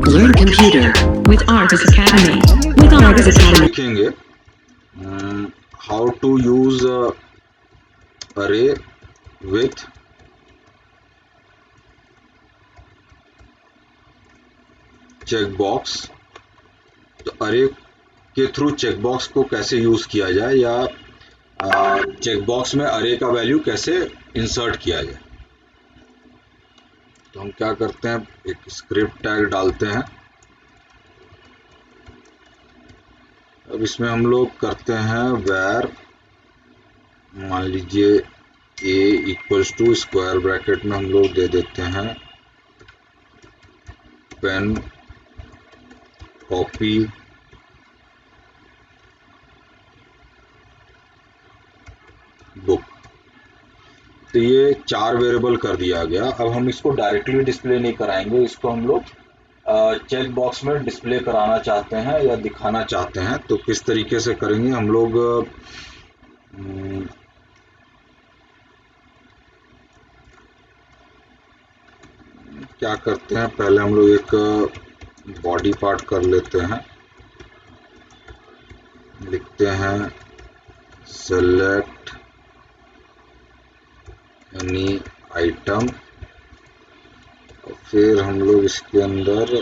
Learn computer with Argus Academy. With Argus Academy. लिखेंगे how to use अरे with checkbox. तो अरे के थ्रू चेकबॉक्स को कैसे यूज किया जाए, या चेकबॉक्स में अरे का वैल्यू कैसे इंसर्ट किया जाए। तो हम क्या करते हैं, एक स्क्रिप्ट टैग डालते हैं। अब इसमें हम लोग करते हैं where, मान लीजिए a equals to square bracket में हम लोग दे देते हैं पेन कॉपी बुक। तो ये 4 वेरिएबल कर दिया गया। अब हम इसको डायरेक्टली डिस्प्ले नहीं कराएंगे, इसको हम लोग चेक बॉक्स में डिस्प्ले कराना चाहते हैं या दिखाना चाहते हैं। तो किस तरीके से करेंगे हम लोग, क्या करते हैं, पहले हम लोग एक बॉडी पार्ट कर लेते हैं। लिखते हैं सेलेक्ट एनी आइटम, फिर हम लोग इसके अंदर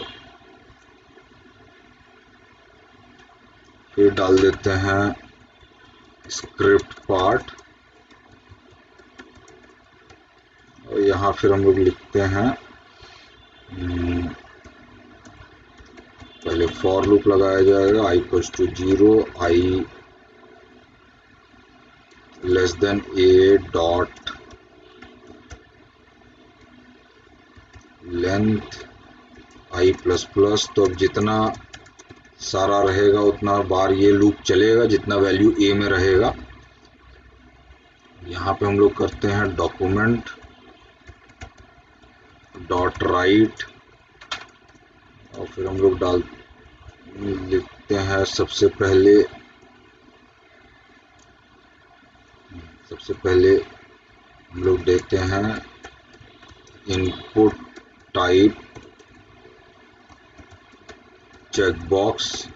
फिर डाल देते हैं स्क्रिप्ट पार्ट, और यहाँ फिर हम लोग लिखते हैं पहले फॉर लूप लगाया जाएगा i equals to 0, i less than a dot length i plus plus. तो अब जितना सारा रहेगा उतना बार ये लूप चलेगा जितना वैल्यू a में रहेगा। यहाँ पे हम लोग करते हैं डॉक्यूमेंट डॉट राइट, और फिर हम लोग लिखते हैं सबसे पहले हम लोग देते हैं इनपुट टाइप चेकबॉक्स,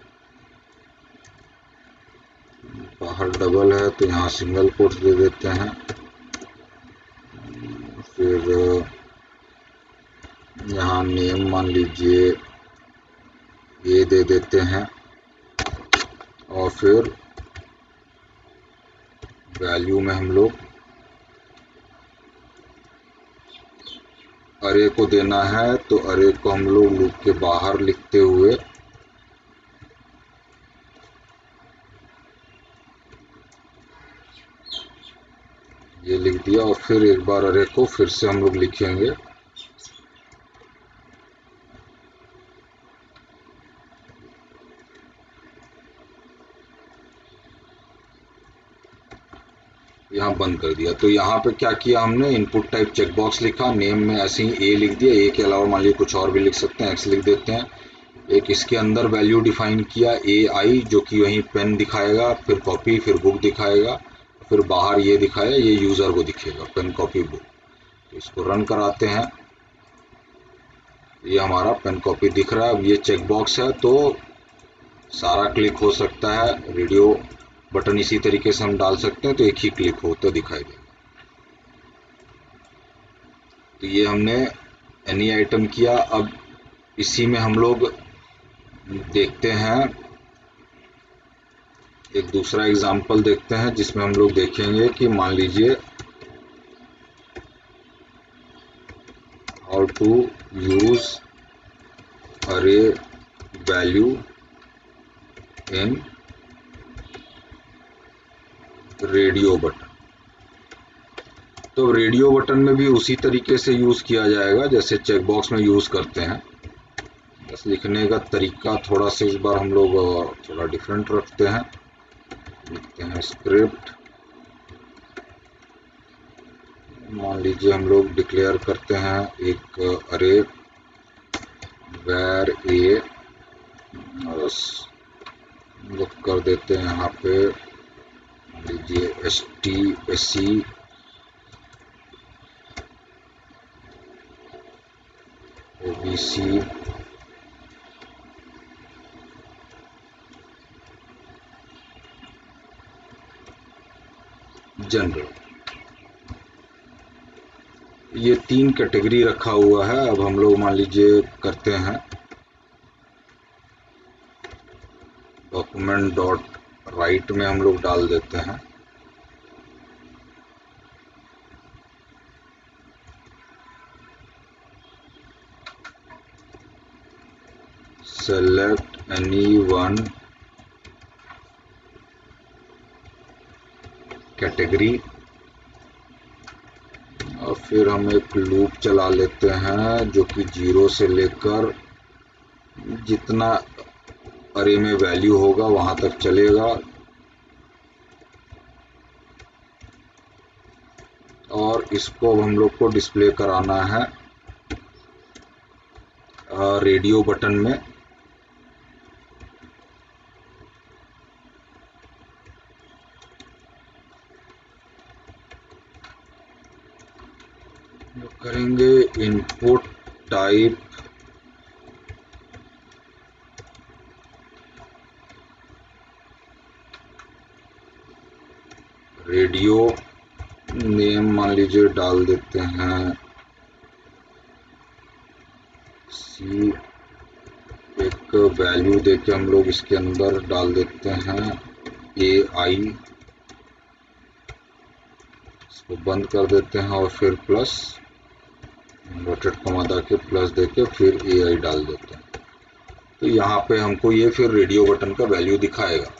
बाहर डबल है तो यहाँ सिंगल कोट्स दे देते हैं। फिर यहाँ नेम मान लीजिए ये दे देते हैं, और फिर वैल्यू में हम लोग अरे को देना है। तो अरे को हम लोग लूप के बाहर लिखते हुए ये लिख दिया, और फिर एक बार अरे को फिर से हम लोग लिखेंगे। यहाँ बंद कर दिया। तो यहाँ पे क्या किया हमने, इनपुट टाइप चेकबॉक्स लिखा, नेम में ऐसे ही ए लिख दिया, ए के अलावा मान लीजिए कुछ और भी लिख सकते हैं, एक्स लिख देते हैं। एक इसके अंदर वैल्यू डिफाइन किया ए आई, जो कि वहीं पेन दिखाएगा, फिर कॉपी, फिर बुक दिखाएगा, फिर बाहर ये दिखाया, ये यूजर को दिखेगा पेन कॉपी बुक। तो इसको रन कराते हैं, ये हमारा पेन कॉपी दिख रहा है। अब ये चेकबॉक्स है तो सारा क्लिक हो सकता है। रेडियो बटन इसी तरीके से हम डाल सकते हैं, तो एक ही क्लिक होता दिखाई देगा। तो ये हमने एनी आइटम किया। अब इसी में हम लोग देखते हैं एक दूसरा एग्जाम्पल देखते हैं, जिसमें हम लोग देखेंगे कि मान लीजिए हाउ टू यूज अरे वैल्यू इन रेडियो बटन। तो रेडियो बटन में भी उसी तरीके से यूज किया जाएगा जैसे चेकबॉक्स में यूज करते हैं, बस लिखने का तरीका थोड़ा सा इस बार हम लोग थोड़ा डिफरेंट रखते हैं। लिखते हैं स्क्रिप्ट, मान लीजिए हम लोग डिक्लेयर करते हैं एक अरे वैर ए, और लोग कर देते हैं यहाँ पे लीजिए STSC OBC जनरल। ये 3 कैटेगरी रखा हुआ है। अब हम लोग मान लीजिए करते हैं डॉक्यूमेंट डॉट राइट में हम लोग डाल देते हैं सेलेक्ट एनी वन कैटेगरी, और फिर हम एक लूप चला लेते हैं जो कि 0 से लेकर जितना अरे में वैल्यू होगा वहां तक चलेगा, और इसको अब हम लोग को डिस्प्ले कराना है रेडियो बटन में। करेंगे इनपुट टाइप रेडियो, नेम मान लीजिए डाल देते हैं सी, एक वैल्यू देके हम लोग इसके अंदर डाल देते हैं AI, इसको बंद कर देते हैं और फिर प्लस इन्वर्टेड कॉमा के प्लस देके फिर AI डाल देते हैं। तो यहाँ पे हमको ये फिर रेडियो बटन का वैल्यू दिखाएगा।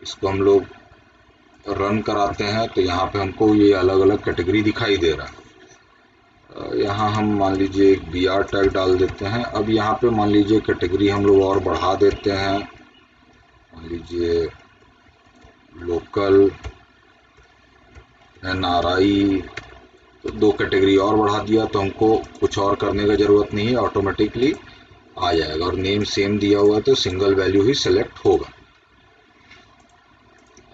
इसको हम लोग रन कराते हैं तो यहाँ पे हमको ये अलग अलग कैटेगरी दिखाई दे रहा है। यहाँ हम मान लीजिए एक BR टैग डाल देते हैं। अब यहाँ पे मान लीजिए कैटेगरी हम लोग और बढ़ा देते हैं, मान लीजिए लोकल NRI, तो 2 कैटेगरी और बढ़ा दिया तो हमको कुछ और करने का ज़रूरत नहीं है, ऑटोमेटिकली आ जाएगा। और नेम सेम दिया हुआ है तो सिंगल वैल्यू ही सेलेक्ट होगा।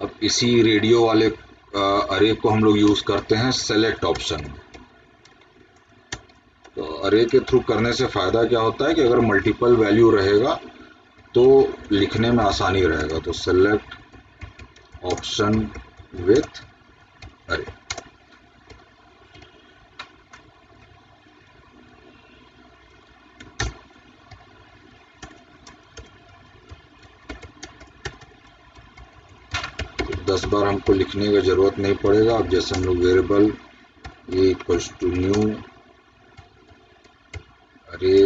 अब इसी रेडियो वाले अरे को हम लोग यूज़ करते हैं सेलेक्ट ऑप्शन। तो अरे के थ्रू करने से फ़ायदा क्या होता है कि अगर मल्टीपल वैल्यू रहेगा तो लिखने में आसानी रहेगा। तो सेलेक्ट ऑप्शन विथ अरे, तो 10 बार हमको लिखने का ज़रूरत नहीं पड़ेगा। अब जैसे हम लोग वेरिएबल ये इक्वल्स टू न्यू अरे,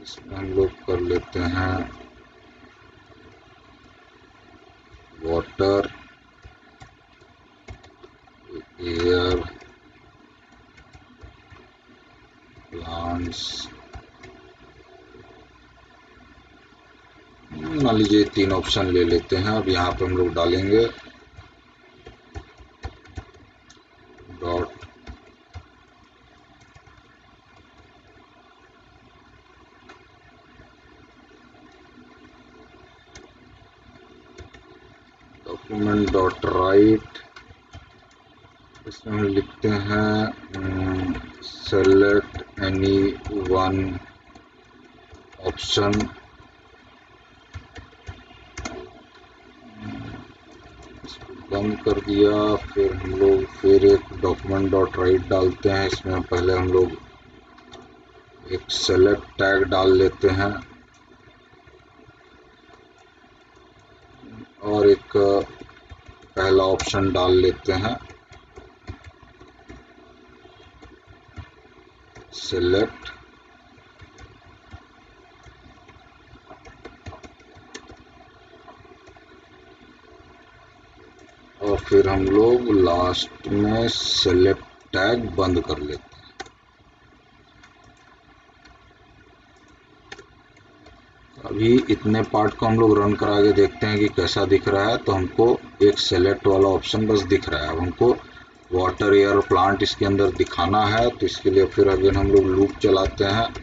इसमें हम लोग कर लेते हैं वाटर, एयर, प्लांट्स, मान लीजिए 3 ऑप्शन ले लेते हैं। अब यहाँ पे हम लोग डालेंगे डॉट डॉक्यूमेंट डॉट राइट, इसमें हम लिखते हैं सेलेक्ट एनी वन ऑप्शन, बंद कर दिया। फिर हम लोग फिर एक डॉक्यूमेंट डॉट राइट डालते हैं। इसमें पहले हम लोग एक सेलेक्ट टैग डाल लेते हैं और एक पहला ऑप्शन डाल लेते हैं सेलेक्ट, और फिर हम लोग लास्ट में सेलेक्ट टैग बंद कर लेते हैं। अभी इतने पार्ट को हम लोग रन करा के देखते हैं कि कैसा दिख रहा है। तो हमको एक सेलेक्ट वाला ऑप्शन बस दिख रहा है। अब हमको वाटर, एयर, प्लांट इसके अंदर दिखाना है, तो इसके लिए फिर अगेन हम लोग लूप चलाते हैं।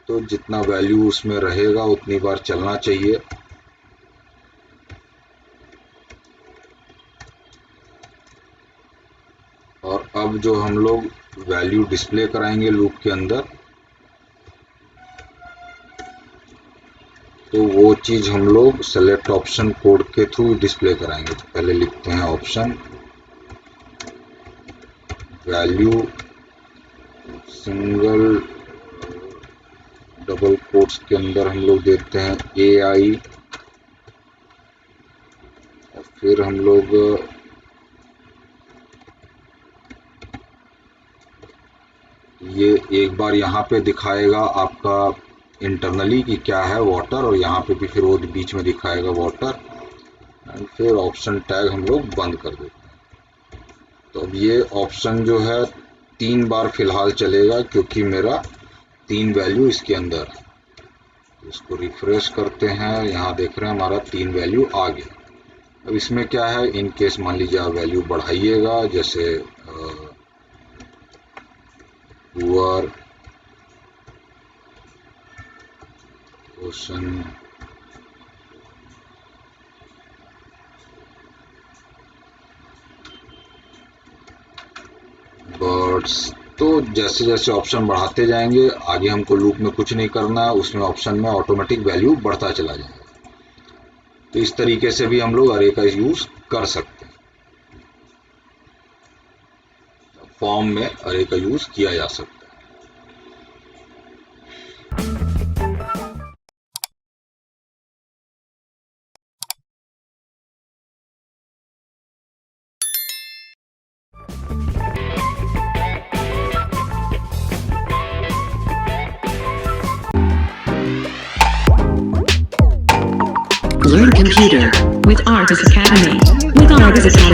तो जितना वैल्यू उसमें रहेगा उतनी बार चलना चाहिए। और अब जो हम लोग वैल्यू डिस्प्ले कराएंगे लूप के अंदर, तो वो चीज़ हम लोग सेलेक्ट ऑप्शन कोड के थ्रू डिस्प्ले कराएंगे। तो पहले लिखते हैं option value single double quotes के अंदर हम लोग देते हैं AI और फिर हम लोग ये एक बार यहाँ पे दिखाएगा आपका इंटरनली कि क्या है वाटर, और यहाँ पे भी फिर वो बीच में दिखाएगा वाटर, एंड फिर ऑप्शन टैग हम लोग बंद कर देते हैं। तो अब ये ऑप्शन जो है 3 बार फिलहाल चलेगा क्योंकि मेरा 3 वैल्यू इसके अंदर है। तो इसको रिफ्रेश करते हैं, यहाँ देख रहे हैं हमारा 3 वैल्यू आ गया। अब इसमें क्या है, इन केस मान लीजिए आप वैल्यू बढ़ाइएगा, जैसे पुअर ओशन बर्ड्स, तो जैसे जैसे ऑप्शन बढ़ाते जाएंगे आगे हमको लूप में कुछ नहीं करना है, उसमें ऑप्शन में ऑटोमेटिक वैल्यू बढ़ता चला जाएगा। तो इस तरीके से भी हम लोग अरे का यूज कर सकते हैं, फॉर्म में अरे का यूज किया जा सकता है। Learn computer with Artis Academy. With Artis Academy.